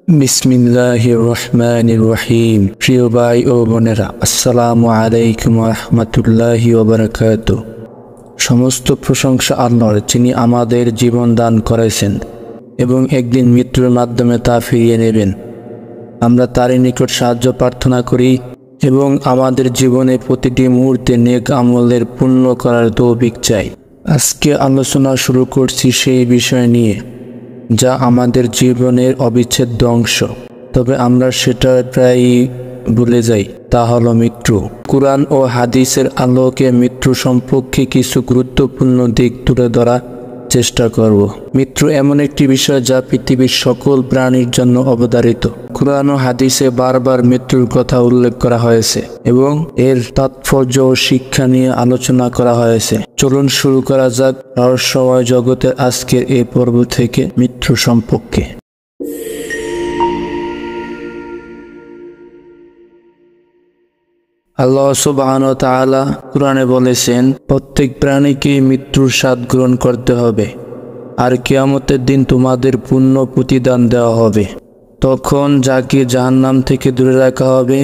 বিসমিল্লাহির রহমানির রহিম। প্রিয় ভাই ও বোনেরা, আসসালামু আলাইকুম ওয়া রাহমাতুল্লাহি ওয়া বারাকাতুহু। সমস্ত প্রশংসা আল্লাহর, যিনি আমাদের জীবন দান করেছেন এবং একদিন মৃত্যুর মাধ্যমে তা ফিরিয়ে নেবেন। আমরা তারই নিকট সাহায্য প্রার্থনা করি এবং আমাদের জীবনে প্রতিটি মুহূর্তে নেক আমলের পূর্ণ করার তৌফিক চাই। আজকে আলোচনা শুরু করছি সেই বিষয় নিয়ে যা আমাদের জীবনের অবিচ্ছেদ্য অংশ, তবে আমরা সেটা প্রায়ই ভুলে যাই। তা হলো মৃত্যু। কুরআন ও হাদিসের আলোকে মৃত্যু সম্পর্কে কিছু গুরুত্বপূর্ণ দিক তুলে ধরার চেষ্টা করব। মৃত্যু এমন একটি বিষয় যা পৃথিবীর সকল প্রাণীর জন্য অবধারিত। কুরআন ও হাদিসে বারবার মৃত্যুর কথা উল্লেখ করা হয়েছে এবং এর তাৎপর্য ও শিক্ষা নিয়ে আলোচনা করা হয়েছে। চলুন শুরু করা যাক রহস্যময় জগতের আজকের এই পর্ব থেকে মৃত্যু সম্পর্কে। আল্লাহ সুবহানাহু ওয়া তাআলা কুরআনে বলেছেন, প্রত্যেক প্রাণীকে মৃত্যুর স্বাদ গ্রহণ করতে হবে, আর কিয়ামতের দিন তোমাদের পূর্ণ প্রতিদান দেওয়া হবে। তখন যাকে জাহান্নাম থেকে দূরে রাখা হবে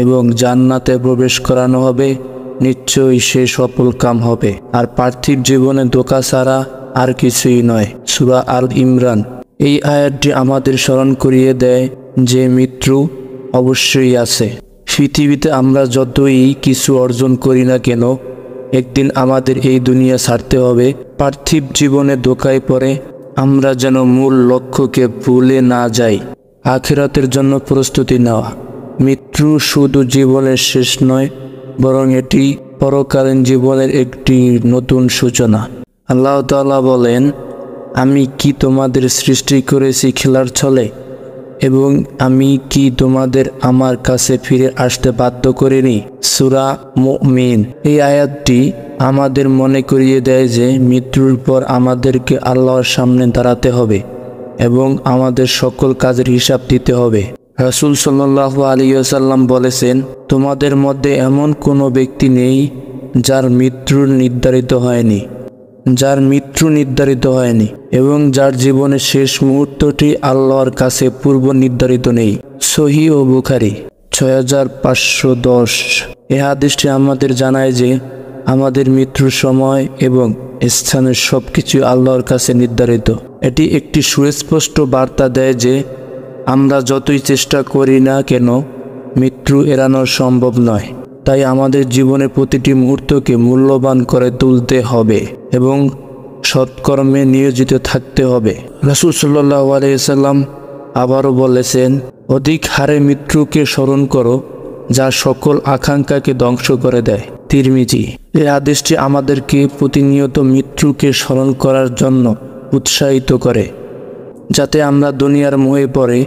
এবং জান্নাতে প্রবেশ করানো হবে, নিশ্চয়ই সে সফল কাম হবে। আর পার্থিব জীবনে ধোঁকা ছাড়া আর কিছুই নয়। সূরা আল ইমরান। এই আয়াতটি আমাদের স্মরণ করিয়ে দেয় যে মৃত্যু অবশ্যই আছে। পৃথিবীতে আমরা যতই কিছু অর্জন করি না কেন, একদিন আমাদের এই দুনিয়া ছাড়তে হবে। পার্থিব জীবনে ধোঁকায় পড়ে আমরা যেন মূল লক্ষ্যকে ভুলে না যাই। আখিরাতের জন্য প্রস্তুতি নেওয়া। মৃত্যু শুধু জীবনের শেষ নয়, বরং এটি পরকালীন জীবনের একটি নতুন সূচনা। আল্লাহ তাআলা বলেন, আমি কি তোমাদের সৃষ্টি করেছি খেলার ছলে, এবং আমি কি তোমাদের আমার কাছে ফিরে আসতে বাধ্য করিনি? সূরা মুমিন। এই আয়াতটি আমাদের মনে করিয়ে দেয় যে মৃত্যুর পর আমাদেরকে আল্লাহর সামনে দাঁড়াতে হবে এবং আমাদের সকল কাজের হিসাব দিতে হবে। রাসূল সাল্লাল্লাহু আলাইহি ওয়াসাল্লাম বলেছেন, তোমাদের মধ্যে এমন কোনো ব্যক্তি নেই যার মৃত্যু নির্ধারিত হয়নি এবং যার জীবনের শেষ মুহূর্তটি আল্লাহর কাছে পূর্ব নির্ধারিত নেই। সহিহ ও বুখারী 6510। এই হাদিসটি আমাদের জানায় যে আমাদের মৃত্যুর সময় এবং স্থানের সবকিছু আল্লাহর কাছে নির্ধারিত। এটি একটি সুস্পষ্ট বার্তা দেয় যে আমরা যতই চেষ্টা করি না কেন, মৃত্যু এড়ানো সম্ভব নয়। তাই আমাদের জীবনের প্রতিটি মুহূর্তকে মূল্যবান করে তুলতে হবে এবং সৎকর্মে নিয়োজিত থাকতে হবে। রাসূল সাল্লাল্লাহু আলাইহি ওয়াসাল্লাম আবারও বলেছেন, অধিক হারে মৃত্যুকে স্মরণ করো, যা সকল আকাঙ্ক্ষাকে ধ্বংস করে দেয়। তিরমিজি। এই আদেশটি আমাদেরকে প্রতিনিয়ত মৃত্যুকে স্মরণ করার জন্য উৎসাহিত করে, যাতে আমরা দুনিয়ার মোহে পড়ে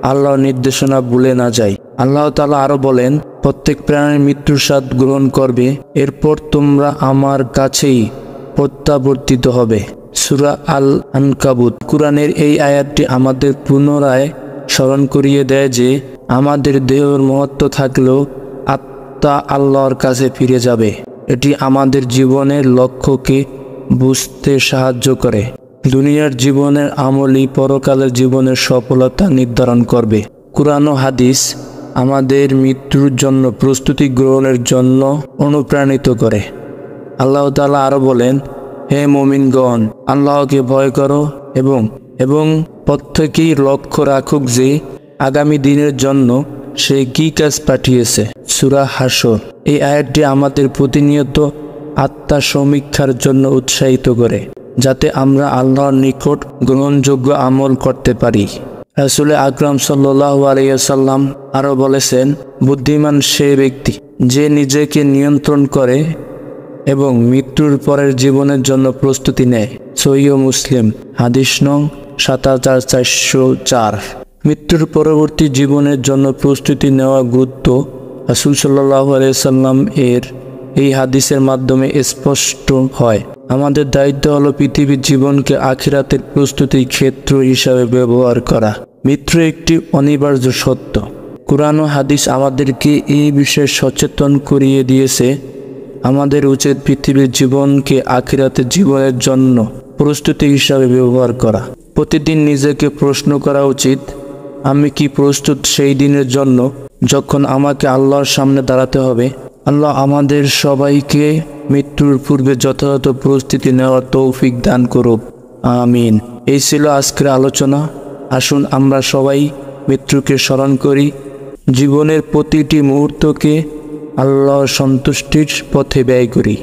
আল্লাহর নির্দেশনা ভুলে না যাই। আল্লাহ তাআলা আরো বলেন, প্রত্যেক প্রাণীর মৃত্যুর স্বাদ গ্রহণ করবে, এরপর তোমরা আমার কাছেই প্রত্যাবর্তিত হবে। সূরা আল আনকাবুত। কুরআনের এই আয়াতটি আমাদের পুনরায় স্মরণ করিয়ে দেয় যে আমাদের দেহের মহত্ব থাকলেও আত্মা আল্লাহর কাছে ফিরে যাবে। এটি আমাদের জীবনের লক্ষ্যকে বুঝতে সাহায্য করে। দুনিয়ার জীবনের আমলই পরকালের জীবনের সফলতা নির্ধারণ করবে। কুরআন ও হাদিস আমাদের মৃত্যুর জন্য প্রস্তুতি গ্রহণের জন্য অনুপ্রাণিত করে। আল্লাহ তাআলা আরো বলেন, হে মুমিনগণ, আল্লাহকে ভয় করো এবং প্রত্যেকেই লক্ষ্য রাখুক যে আগামী দিনের জন্য সে কি কাজ পাঠিয়েছে। সূরা হাশর। এই আয়াতটি আমাদের প্রতিনিয়ত আত্মা সমীক্ষার জন্য উৎসাহিত করে, যাতে আমরা আল্লাহর নিকট গ্রহণযোগ্য আমল করতে পারি। রাসূল আকরাম সাল্লাল্লাহু আলাইহি ওয়াসাল্লাম আরো বলেছেন, বুদ্ধিমান সে ব্যক্তি যে নিজেকে নিয়ন্ত্রণ করে এবং মৃত্যুর পরের জীবনের জন্য প্রস্তুতি নেয়। সহিহ মুসলিম। হাদিস নং ৭৪০৪। মৃত্যুর পরবর্তী জীবনের জন্য প্রস্তুতি নেওয়া গুরুত্ব রাসূল সাল্লাল্লাহু আলাইহি ওয়াসাল্লাম এর এই হাদিসের মাধ্যমে স্পষ্ট হয়। আমাদের দায়িত্ব হলো পৃথিবীর জীবনকে আখিরাতের প্রস্তুতির ক্ষেত্র হিসাবে ব্যবহার করা। মৃত্যু একটি অনিবার্য সত্য। কুরআন ও হাদিস আমাদেরকে এই বিষয়ে সচেতন করিয়ে দিয়েছে। আমাদের উচিত পৃথিবীর জীবনকে আখিরাতের জীবনের জন্য প্রস্তুতি হিসাবে ব্যবহার করা। প্রতিদিন নিজেকে প্রশ্ন করা উচিত, আমি কি প্রস্তুত সেই দিনের জন্য যখন আমাকে আল্লাহর সামনে দাঁড়াতে হবে? আল্লাহ আমাদের সবাইকে মৃত্যুর পূর্বে যথাযথ প্রস্তুতি নেওয়ার তৌফিক দান করুক, আমিন। এই ছিল আজকের আলোচনা। আসুন আমরা সবাই মৃত্যুকে স্মরণ করি, জীবনের প্রতিটি মুহূর্তকে আল্লাহর সন্তুষ্টির পথে ব্যয় করি।